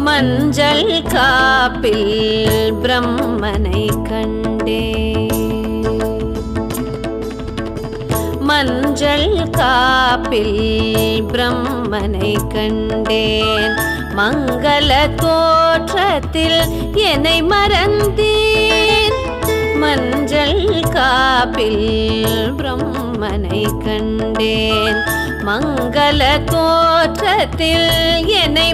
மஞ்சள் காப்பில் பிரம்மனை கண்டேன். மஞ்சள் காப்பில் பிரம்மனை கண்டேன். மங்கள தோற்றத்தில் என்னை மறந்தேன். மஞ்சள் காப்பில் பிரம்மனை கண்டேன். மங்கள தோற்றத்தில் என்னை